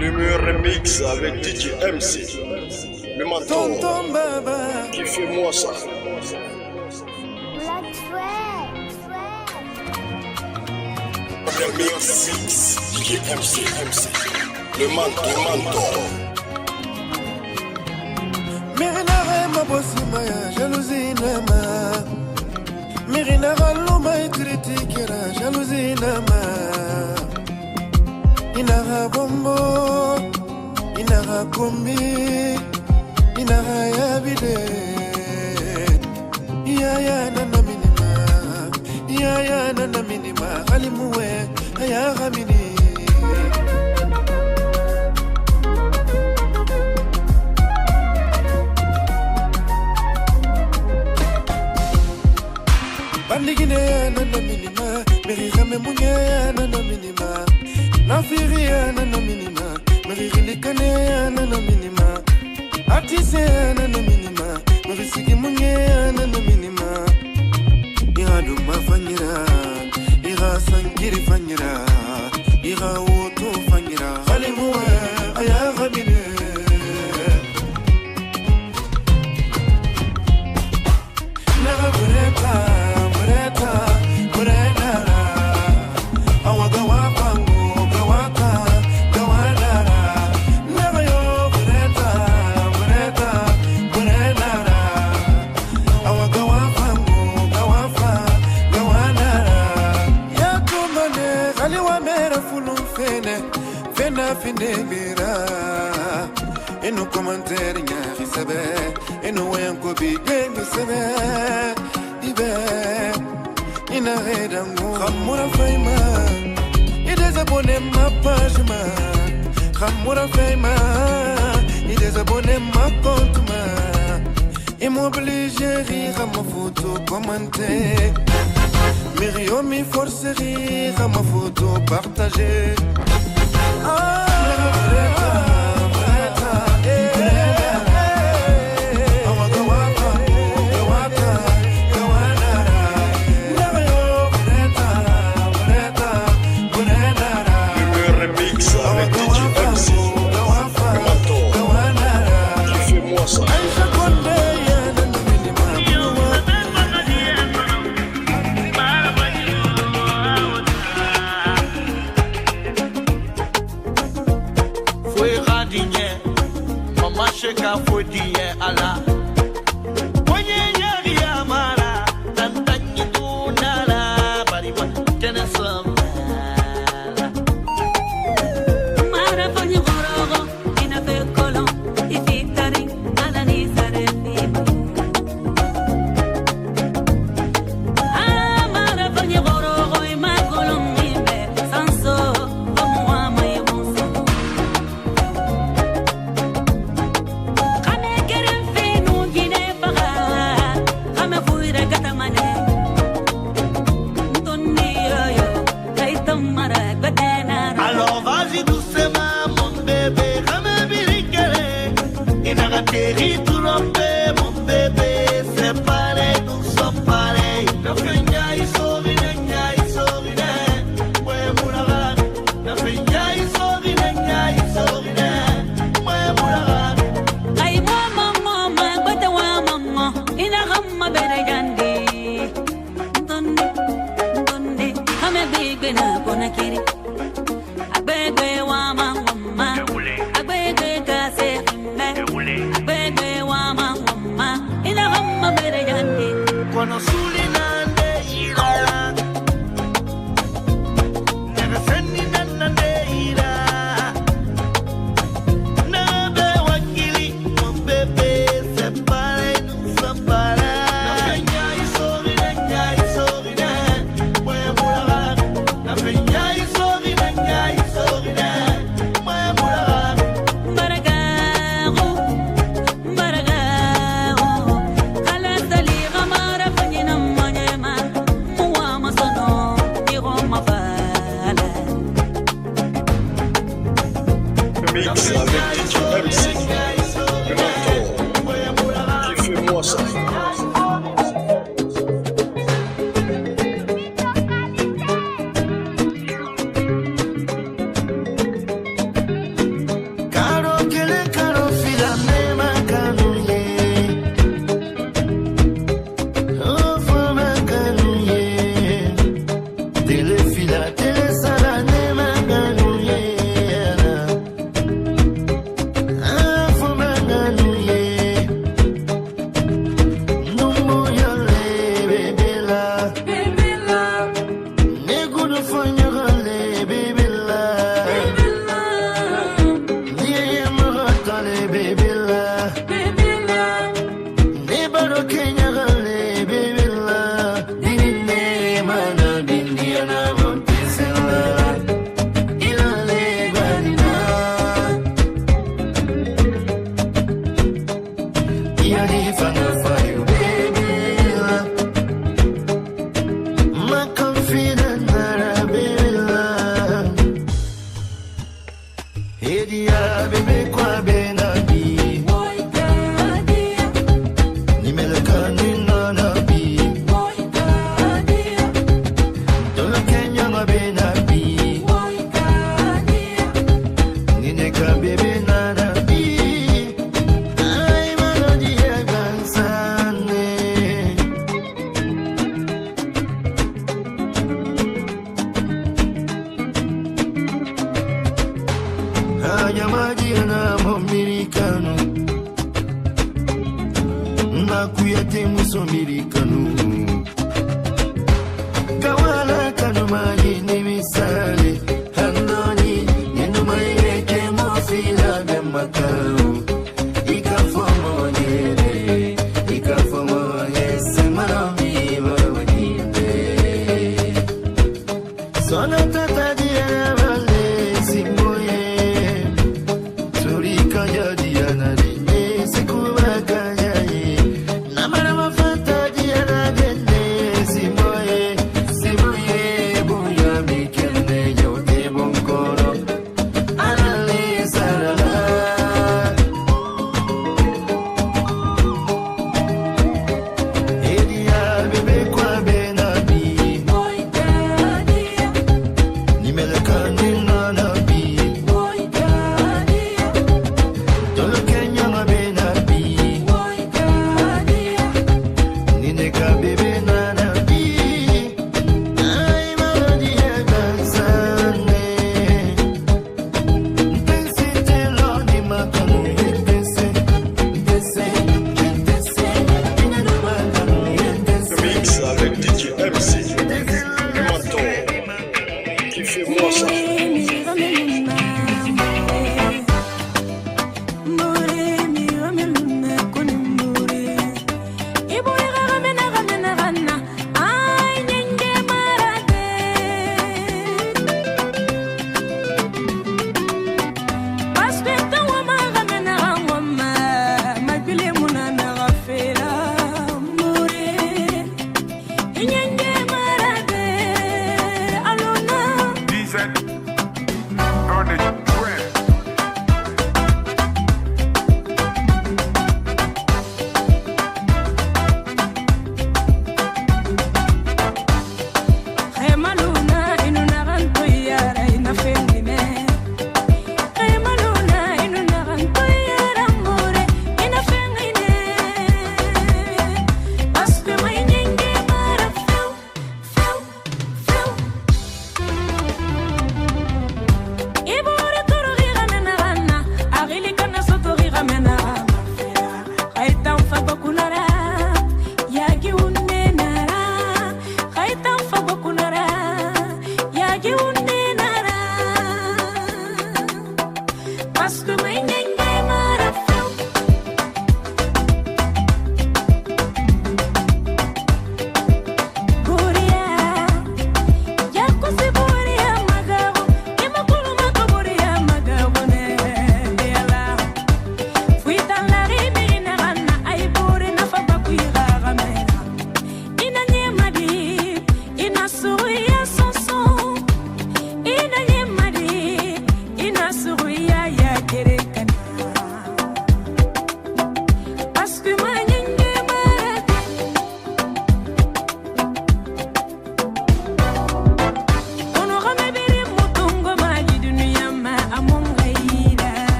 Le meilleur remix avec DJ MC. Le menton qui fait moi ça. Remix DJ MC. Le menton. Mirinara ma bosi maya jalousie nama. Mirinara loma critiquera jalousie nama. Inara bombo, inara kombi, inara yabide. Ya nana minima, ya nana minima. Halimuwe ya hamini. Bandigine nana minima, meri rame munye nana minima. Nafiria nana minima, merilikane nana minima. Artise nana minima, merisigi munye nana minima. Ira duma fanyira, ira sankiri fanyira, ira woto fanyira. Halimuwe aya gabine. Naga bureta. Finebira eno commentaire nyari sebe eno wenko bi gengi sebe ibe ina redango khamura faima ideze abonné ma page ma khamura faima ideze abonné ma compte ma et m'oblige rire à ma photo commenter Myrio mi force rire à ma photo partager.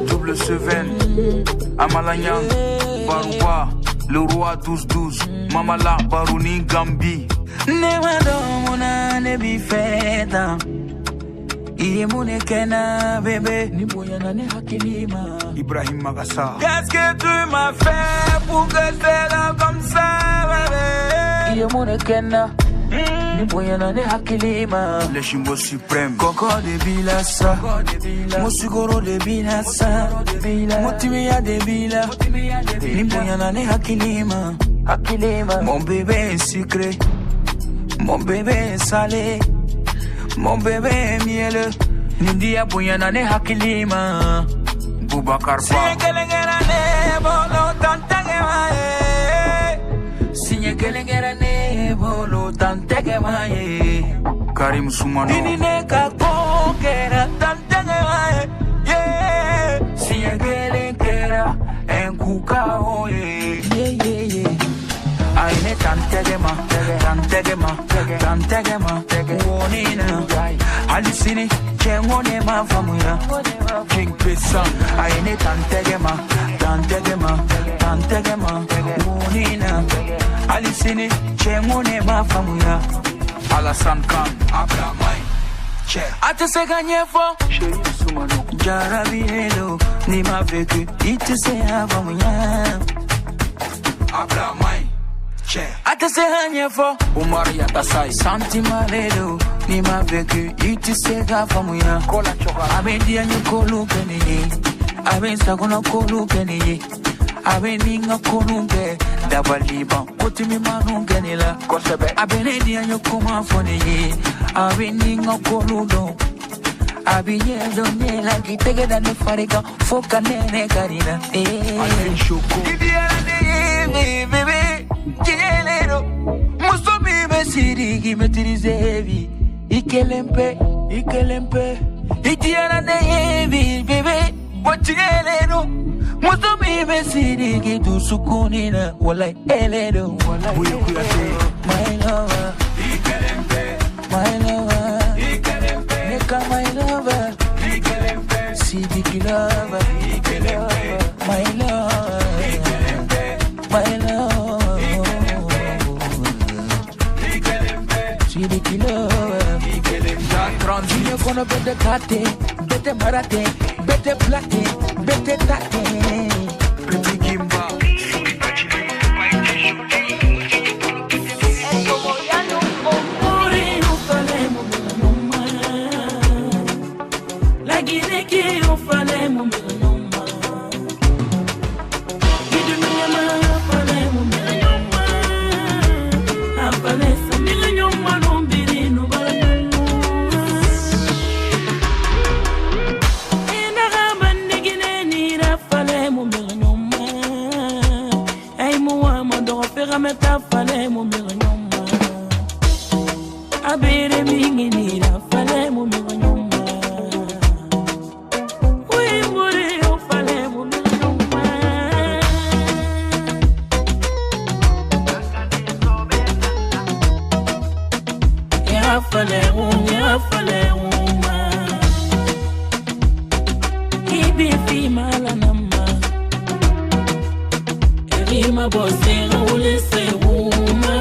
Double Seven, Amalanyang, Barouba, le roi 12-12, Mamala, Barouni, Gambi. Newadona nebi feta Iemune kena bébé Niboyana ne hakilima Ibrahim Magassa. Qu'est-ce que tu m'as fait pour que c'est là comme ça bébé Iemune kena Niboyana ne hakilima Le Chimbo suprême Coco de Bilassa Mosigoro de Bilassa Motimia de Bila Niboyana ne hakilima Mon bébé est sucré mon bébé est salé, mon bébé est mielleux. Nindia bouillana ne hakilima. Boubacar Ba. Signe kelengera ne bolo tantege mae. Signe kelengera ne bolo tantege mae. Karim Soumano. Nini ne kako kera tantege mae. Yeah. Tantegema, Wonina, Alicini, Chengone, ma famuna, King Pissa, I need Tantegema, Wonina, Alicini, Chengone, ma famuna, Alassane Khan, Ablamai, Ate se gagné fort, Jarabi hello, ni ma vécu, il te sait avant moi. Ablamai, Ate se gagné fort, Umar Yatasai, Santimalelo, ni ma vécu, il te sait avant moi. Kola Choka, Abe dia nyukolu kenye, abe sagona kolu kenye, abe ninga kolunge, dabaliban, otimi manunge nila, Kosebe, abe ne dia nyukuma fonye, abe ninga koludo, abe ye donye la kitege da ne farika, foka nene karina, Alvin Shoko, Idiara ne bebe, kielero, musomi besiri ki metirizevi, ikelempe, Idiara ne bebe, wachielero, musomi besiri ki tu sukunina, walai elero, Buya Kuyate, my lover, my lover, neka my lover, Sidiki lover, my lover, my love, Sidiki lover. Transition kono bete kate, bete marate, bete plate, bete tate. Petit Kimba, Abere mingi nira fale mu mi nyuma. We muri o fale mu mi nyuma. Ya fale ma. Ibi fi mala nama. Erima bosse ule se uma.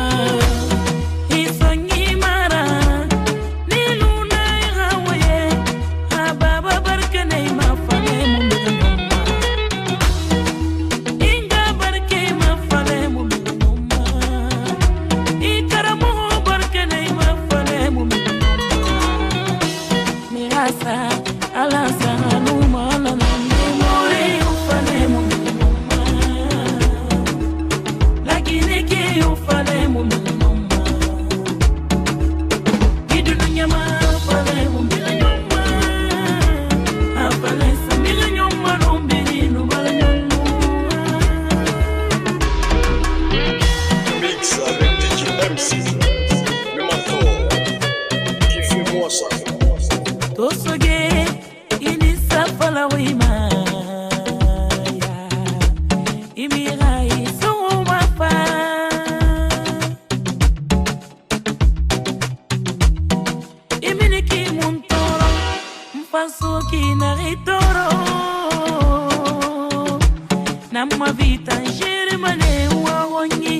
Nama vita germane uongi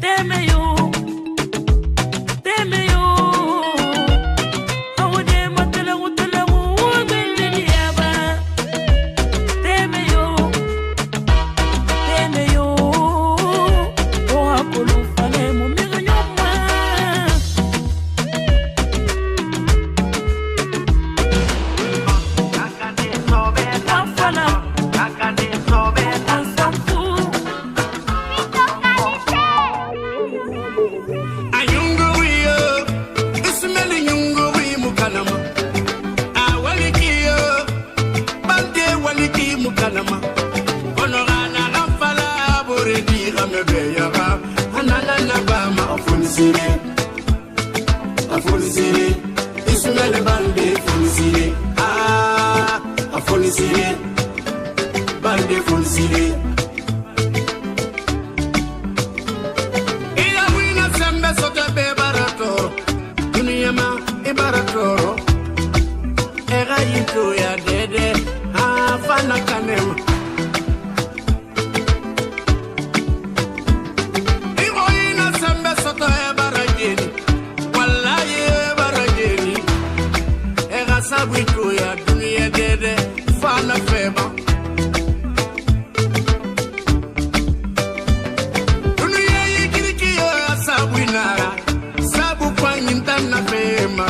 temeyo awde matala uwabende diaba temeyo o apolo fale mu nyoma ya dede fana kanema Igoina sembe soto e barajeni Wallahi e barajeni Ega sabitu ya dunia dede fana feba Dunia yikiriki ya sabwinara Sabu kwa nyintana fema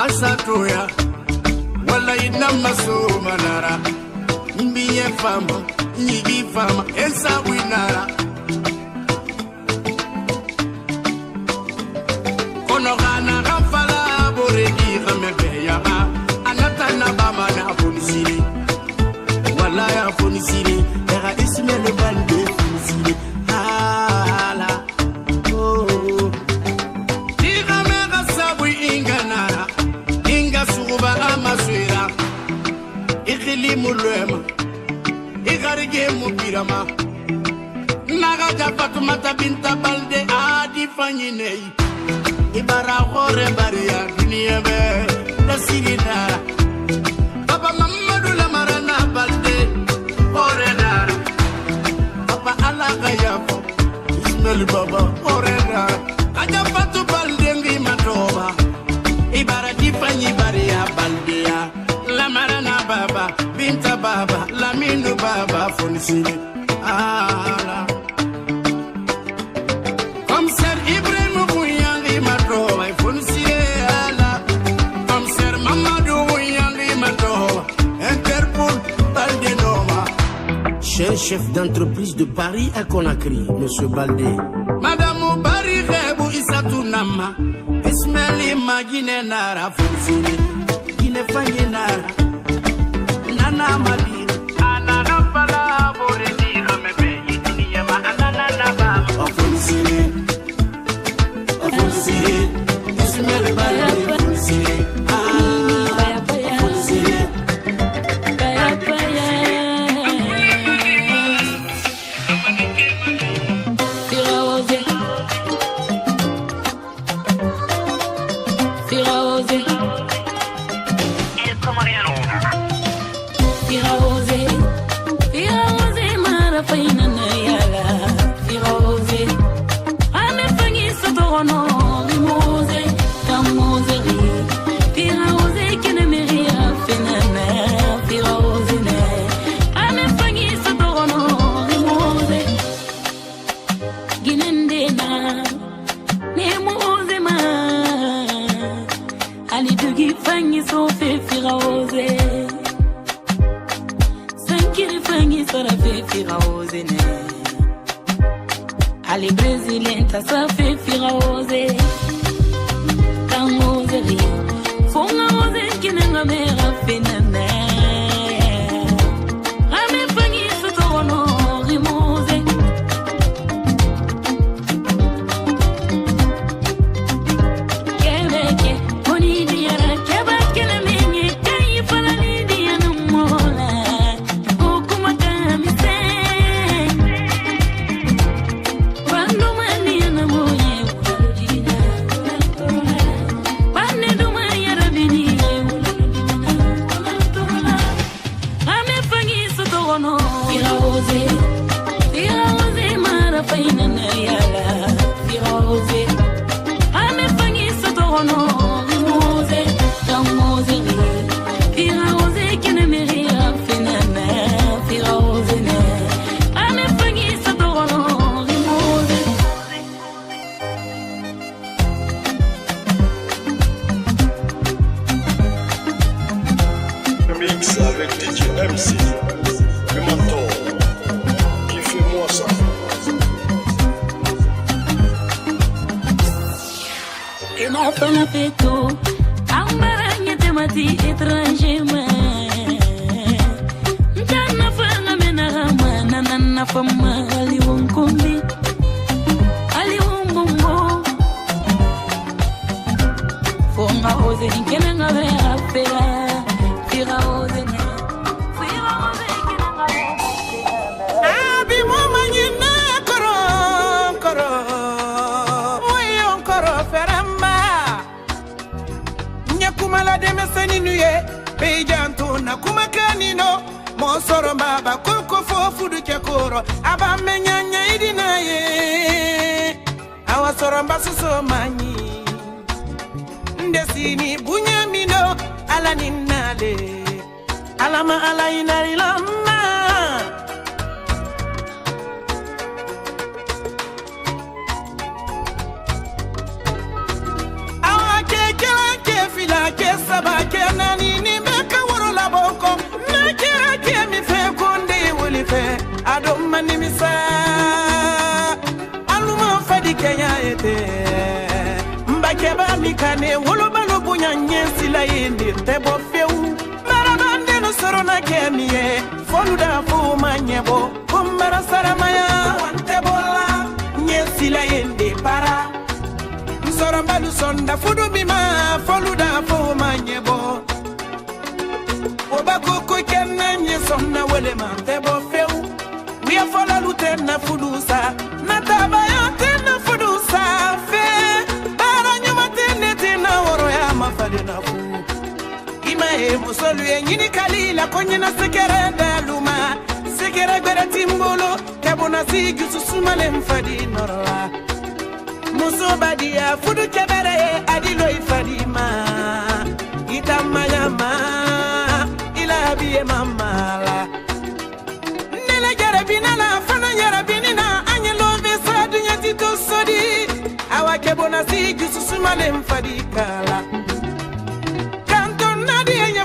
Asatoya wala inama so manara Mbiye fama, nyigi fama, esa winara Kono gana gafala boregi gamebeya Anatana bama na fonisiri Wala ya fonisiri Ega ismele bande fonisiri Hala Oh Diga mega sabu inganara Suba amaswira Ikhili mulwema Ikharige mupirama Naga jafatu mata binta balde adi fanyinei Ibara khore bariya dunia be Nasiri dara Papa Mamadou la marana balde Khore dara Papa alaga yafo Ismail baba khore dara Ajafatu balde ngi matoba Ibara difanyi baria baldia La marana baba Binta baba Laminu baba Fonisiri Ala Comme Sir Ibrahim Mouyangi Madoa Fonisiri Ala Comme Sir Mamadou Mouyangi Madoa Interpol Balde Noma Cher chef d'entreprise de Paris à Conakry Monsieur Balde Madame Oubari Rebou Isatou Nama Ismaili magine nara fusini Gine fanyi nara Nana mali Anana pala bore di ramebe Yitini yema anana naba Fusini Fusini Ismaili bali fusini Fusini Ali Brazilian ta safi firaoze Tangoze Fonga oze kinenga mera fenana Ame fangi sotono rimoze Kebeke Moni diara keba kena menye Kai falani diana mola Okuma kamise Mix avec DJ MC, le mentor qui fait moi ça. Et non, pas la péto, ambaranya temati étranger Jana fana menarama, nanana fama, ali wonkombi, ali wombombo. Fonga ose inkenanga ve apera. Abi mama nyina koro koro Oyon koro feramba Nyakumala de meseni nuye bejanto na kuma kanino mo soro baba koko fofu du kekoro aba menyanya idina ye awa soro mbasu so manyi ndesini bunyamino ala ninale alama ala inarilama awa kekela kefila kesaba kenani ni meka woro la boko mekira kemi fe konde woli fe ado manimisa aluma fadi kenya ete mbakeba mikane wolo balo bunyanye sila yende tebo feu marabande no sorona kemiye foluda fu manyebo kumbara saramaya wantebola nyesila yende para msorambalu sonda fudu bima foluda fu manyebo obakoko kenna nyesonna wele mantebo feu wiya fola lutena fudusa natabaya tena fudusa fe mafalena fu ima e musolu e nyini kalila konyina sekere daluma sekere gbere timbolo kabona sigi susumale mfadi norla muso badia fudu kebere adilo ifadima itamayama ila biye mamala nele jarabina la fana jarabina anyelo vesa dunya tito sodi awake bona sigi susumale mfadi kala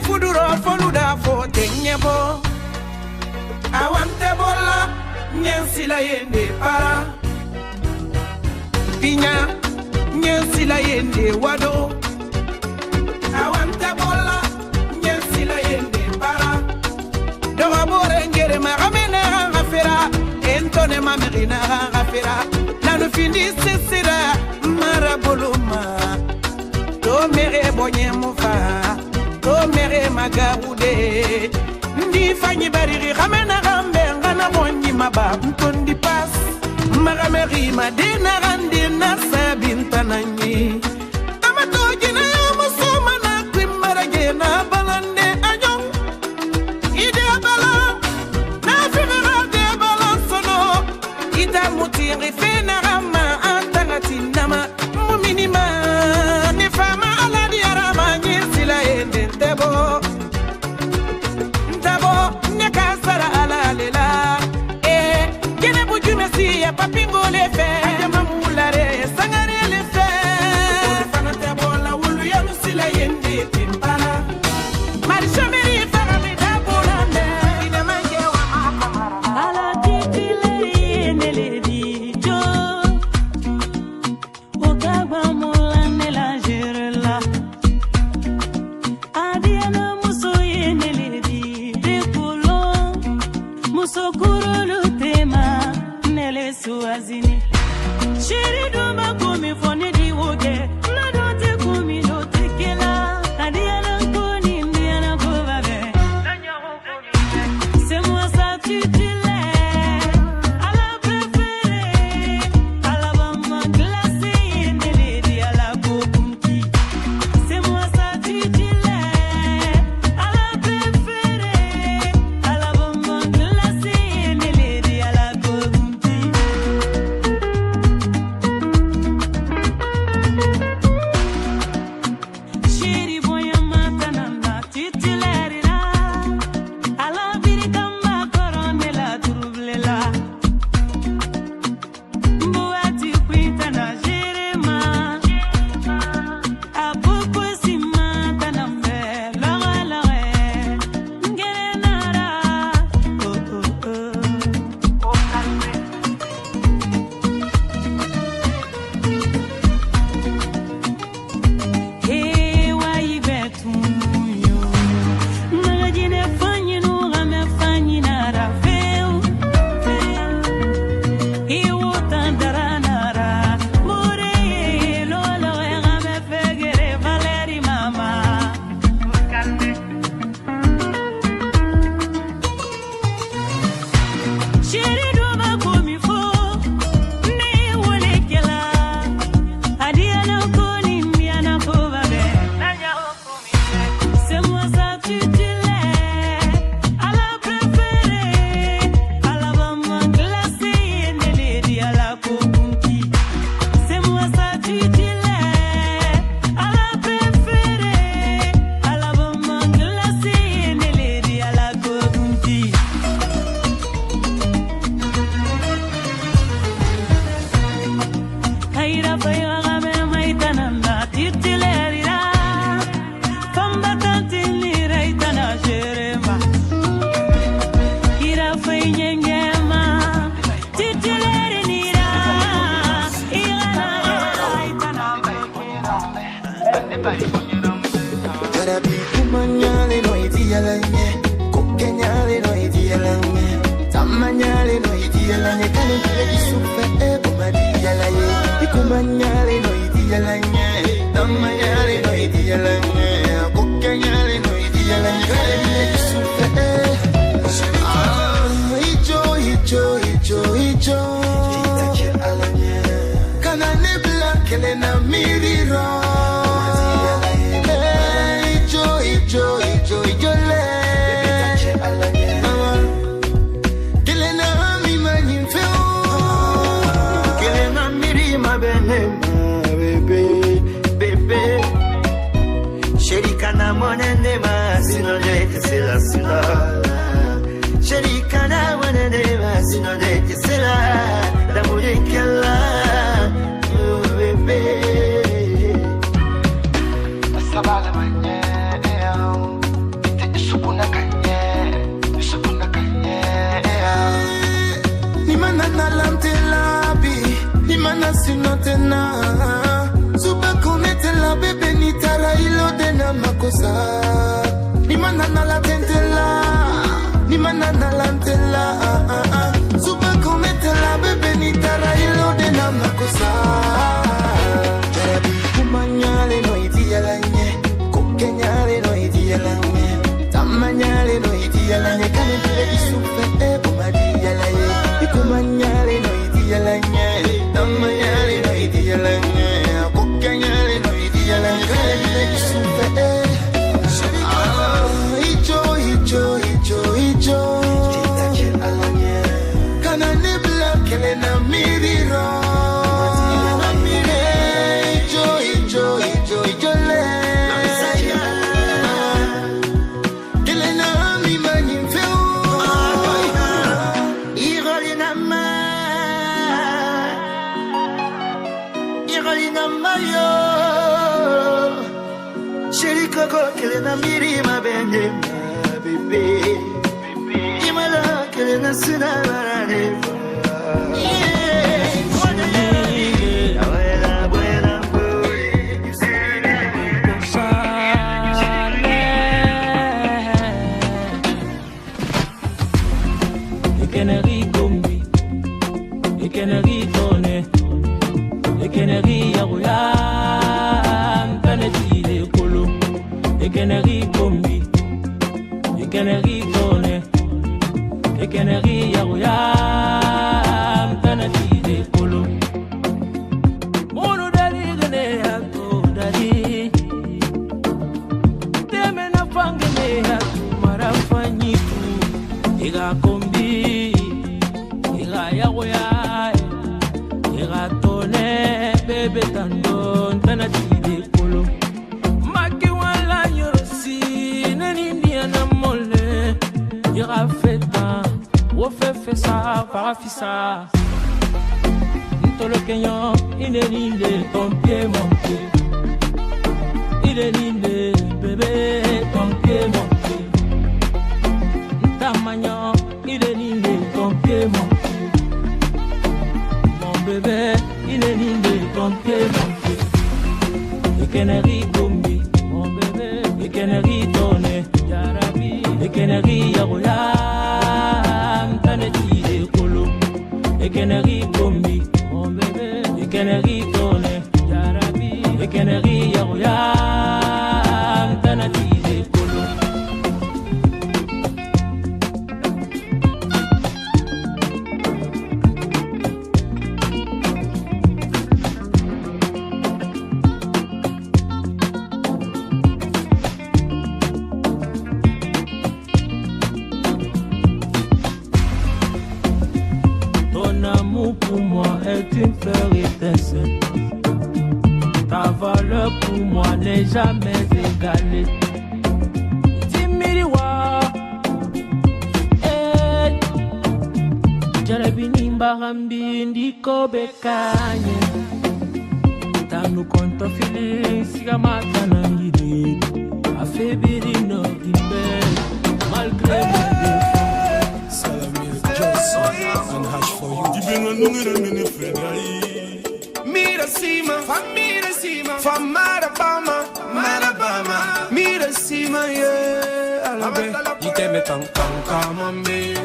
fuduro foluda fo tenyebo awante bola nyensila yende para pinya nyensila yende wado awante bola nyensila yende para doga bore ngere magamena ngafira entone mamerina ngafira nanu findi sisira maraboluma to mere bonye mufa to mere magarude ndi fanyi bariri ramena rambe ngana bonyi mabab ntondi pas magameri madena rande na sabintananyi amato jina ya musoma na kwimara na balande anyong ide bala na finira de bala sono ita mutiri fena rama antangati nama muminima ni fama ala di arama nyesila ende Ntabo neka sara ala lela kene buju mesi ya papingo le fe ajama mulare sangare le fe fana tabo la wulu ya musila yende timpana marisha meri fara me dabulande ina mange wa mama ala titile nele dijo okagwa mulane la jirla adiana muso yenele di dekolo muso kurulu tema nele suazini shiri duma kumi fone di woge na dote kumi dote kela adiana koni ndiana kovabe c'est moi ça tu à la préférée à la maman glacée yenele di à la bokunti c'est moi ça tu à la préférée à la maman glacée yenele di à la bokunti Kukenyale no idialanye. Tamanyale no idialanye. Kale kile kisufe bumadialaye. Ikumanyale no idialanye. Tamanyale no idialanye. Kukenyale no idialanye. Kale kile kisufe Ijo Kana nebla kele na miriro Ijo le Kele na mi manimfeo Kele na mirima benema Bebe Sherikana monenema Sinolete sila sila Sherikana monenema Sinolete sila La murikela Bebe Asabala manye Isupuna kanye Nimana nalante labi Nimana sinotena Suba kumete la bebe nitara ilo dena makosa Nimana nalatente la Nimana nalantela Suba kumete la bebe nitara ilo dena makosa Jarabi kumanyale no idialanye Kukenyale no idialanye Tamanyale no idialanye Kane bile isufe bumadialaye Ikumanyale no idialanye Tamanyale no idialanye Kukenyale no idialanye Kane bile isufe Ijo Kana nebla kele na miriro Ijo le Kele na mi manimfeo Iroli na mayo Sheri koko kele na mirima bende Bebe Imala kele na suna barane Ekeneri kombi Ekeneri tone Ekeneri yagoya Mpeneti de kolo Ekeneri kombi Ekeneri tone Ekeneri yagoya Mpeneti de kolo Mono dali gane hato dali Teme na fangene hato marafanyiku Ega kombi Ega yagoya Ega tone Bebe tandon Mpeneti de kolo Maki wala yorosi Neni ndiana mole Ira feta Wofefe sa Parafisa Ntolo kenyan Ineninde Ton pied mon pied Ineninde Bébé Ton pied mon pied Ntamagnan Ineninde Ton pied mon pied Mon bébé Ineninde Ton pied mon pied Ekeneri kombi Mon bébé Ekeneri tone Yarabi Ekeneri yagoya Mpeneti de kolo Ekeneri kombi Mon bébé Ekeneri tone Yarabi Ekeneri yagoya Mpeneti de kolo Pour moi est une fleur étincelle. Ta valeur pour moi n'est jamais égalée. Timiriwa, Jarabini Mbarambi ndiko bekanye. Tanu konto fili sigamata nangidi. Afebiri no dimbe malgré mes défauts. Salamir Johnson and hash for you. Mira cima, from Alabama, Mira cima, yeah. alabe, iteme tankanka mambe,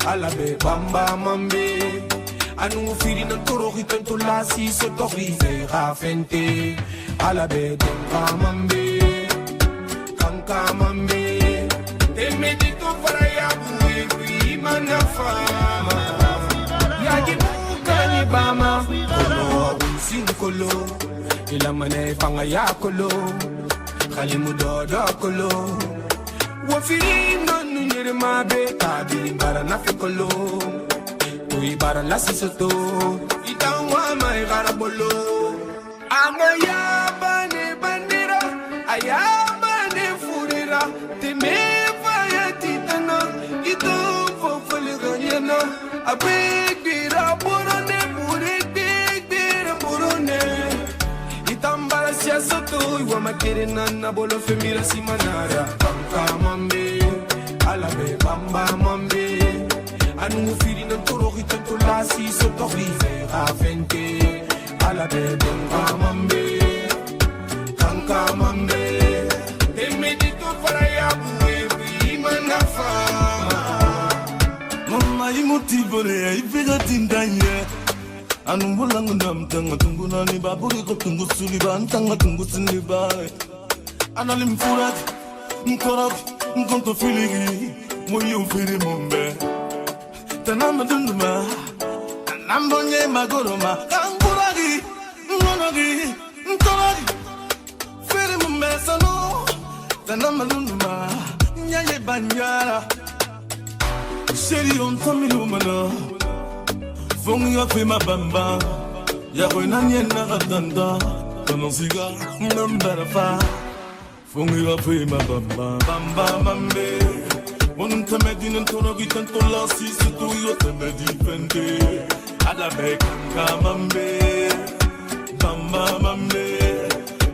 alabe bamba mambe. Anu firi na toro hitanto lasi so tohize rafente, alabe tanka mambe, kanka mambe. Teme dito para ya buwe prima na fama. Yagi bukani bama, kolo unsin kolo, ilamane fangaya kolo. Khalimu dodo kolo wafiri nanu nyere mabe tabi bara na fikolo tui bara la sisoto itanwa mai garabolo amaya bane bandira ayaba ne furira teme faya titana ito fofole ganyana abira borone bira borone itambara sia soto iwa makere nana bolo femira simanara kanka mambe alabe bamba mambe anu firi no toro hitanto lasi soto rive afente alabe bamba mambe kanka mambe demedito para ya buwe imana fama mama imutibore ifiga tindanye anu bulang ndam tanga tunguna ni baburi ko tungu suliban tanga tungu siniba analim furat nkorak nkonto filigi moyo firi mombe tanam dunduma tanam bonye magoroma kanguragi ngonogi nkoragi firi mombe sano tanam dunduma nyaye banyara sheri on tamilu mana Fongi ya fe ma bamba, ya koina nyena katanda, kono siga mbara fa. Fongi ya fe ma bamba, bamba mambe. Onum temedi nentono gitanto la si situ yo temedi pende. Ada be kanka mambe, bamba mambe.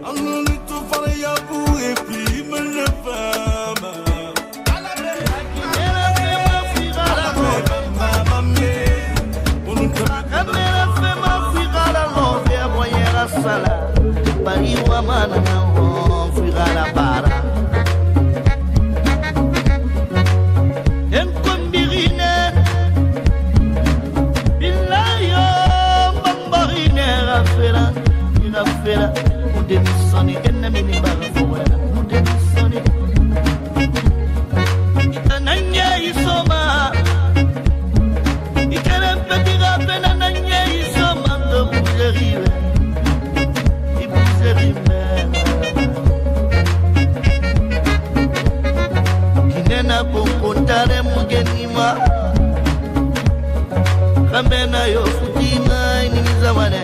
Anu ni tu fare ya bu epi me fama. Ada be bamba mambe. Kamera fema figara no vea boyera sala Bari wa mana no figara para En kombirine Billayo bambarine rafera Rafera Mude misoni enne mini bara fowela Mude misoni Itananya isoma Kuntare mugenima Kambena yo futima ini zamane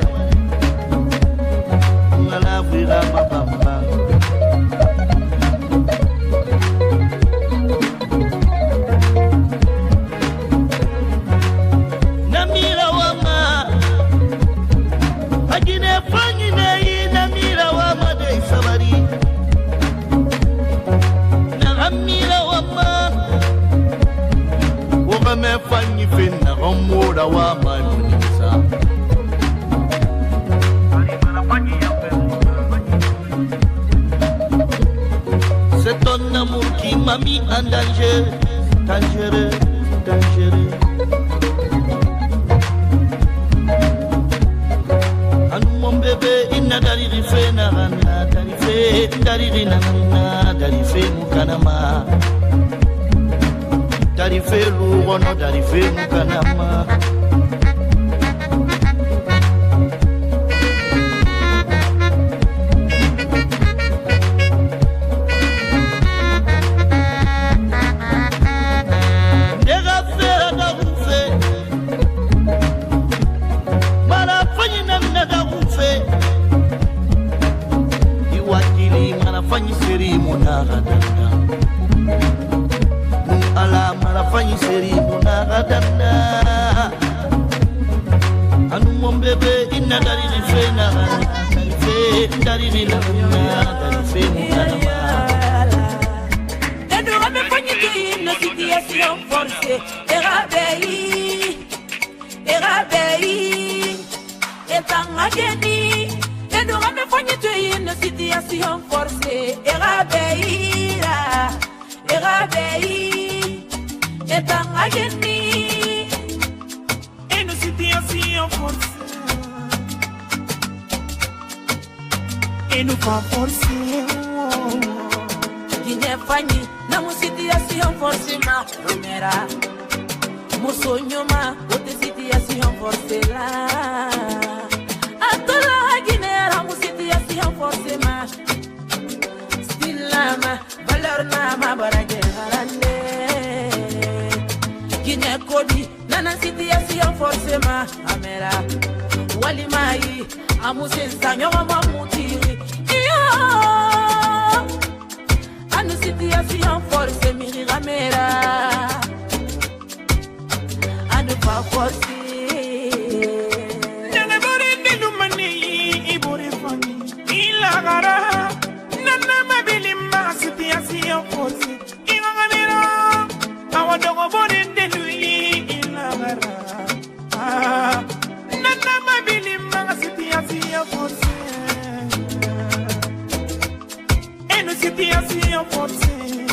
Ngala fira mabamba Namira wama Ajine fanyi nei namira wama de sabari Namira wama me fanyi finna gomoda wa manisa C'est ton amour qui m'a mis en danger, dangereux, dangereux. Anu mon bébé inna dari rifena rana dari rina dari fe mukanama Dari felu wono dari fe mukanama Dega fera da ufe Mara fanyi namna da ufe Iwakili mara fanyi seri munagadanda Ala marafanyi seri munagadanda Anu mon bébé inna dari rifena dari rilana dari fe mukanama Dedo rabe fanyi ki no situation forcée Erabei Etanga geni Dedo rabe fanyi ki no situation forcée Erabei Erabei, Etangageni. Et nos situations forcées. Et nous pas forcés. Guinée Fanny, na mu situation forcément. Romera, Musonyoma, haute situation forcée là. Atola Guinée, na mu situation forcément. Stillama, valeur na ma barage harande. Guinée Kodi, nana situation forcément. Amera, Walimai, Amusin Sanyo Mamutiri. Anu situation forcée, Miri Ramera. Anu pas forcée. Nana bore de lumani, ibore fani, ilagara. Nana mabilima situation forcée, ilagara. Awadogo bore de lui, ilagara. Nana mabilima situation forcée. Situation forcée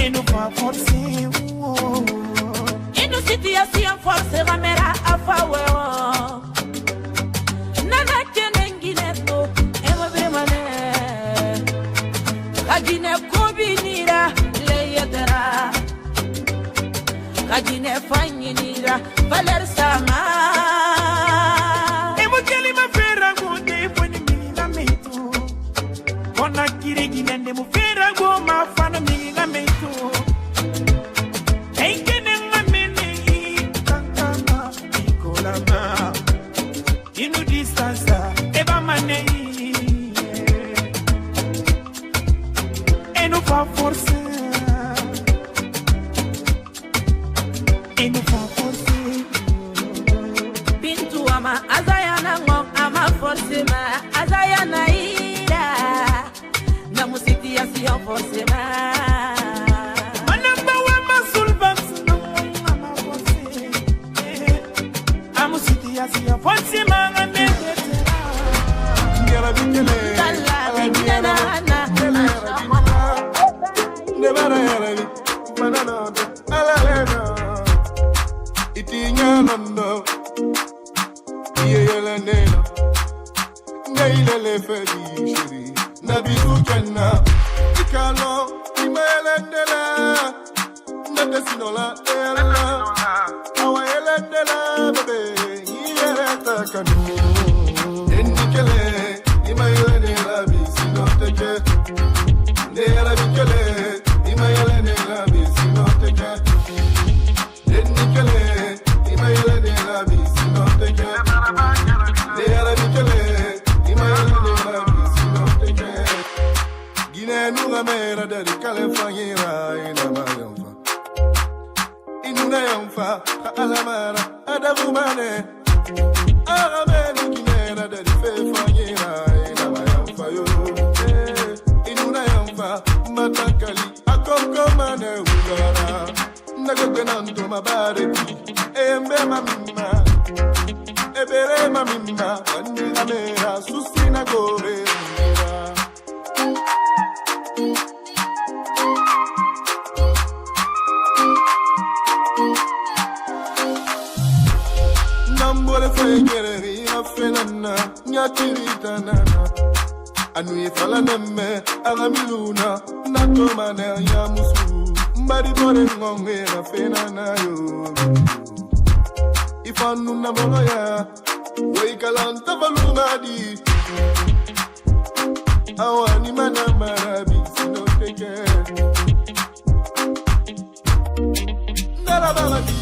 et nous pas forcés. Et nous situation forcée ramera afawe. Nana kenengineto emobemane. Kagine kobinira leyedera. Kagine fanyinira valer sama. Ona kirigi nende mufira goma fana minga meito. Enkene ngamene kankama ikolama. Inu distance eba mane. Et nous pas forcer. Et nous pas forcer. Bintu ama azayana ngom ama forcema azayana ira. Na mu situation forcément. Manamba wa masulbam na ama forcer. Amu situation forcément ngame. Ngera bikele. Kala ngena na. Nebara yarabi, manano, alaleno. Itinya nondo, yeyela nena. Ngailele fedi shiri, nabiku kenna. Ikalo, imayele dela. Nadesinola, ela. Awayele dela, bebe. Yere takanu. Endikele, imayele dela, bisino teke. Nera bikele, imayele dela, bisino teke. Endikele, imayele dela, bisino teke. Nera bikele, imayele dela, bisino teke. Guinée nunga mera dari California ina mayamfa. Inuna yamfa, alamara, adabumane. Arameni Guinée dari Fefanyira ina mayamfa yo. Inuna yamfa, matakali, akonkomane ugara. Nagagwenanto mabareti, embe mamima. Ebere mamima, wandira mera, susina gore mira. Nambole fengere afenana nyatirita nana anui fala nemme agamiluna natomane ya musu mbari bore ngongwe afenana yo ifanu nambolo ya weikalanta balungadi awani mana marabi sinoteke ndala baladi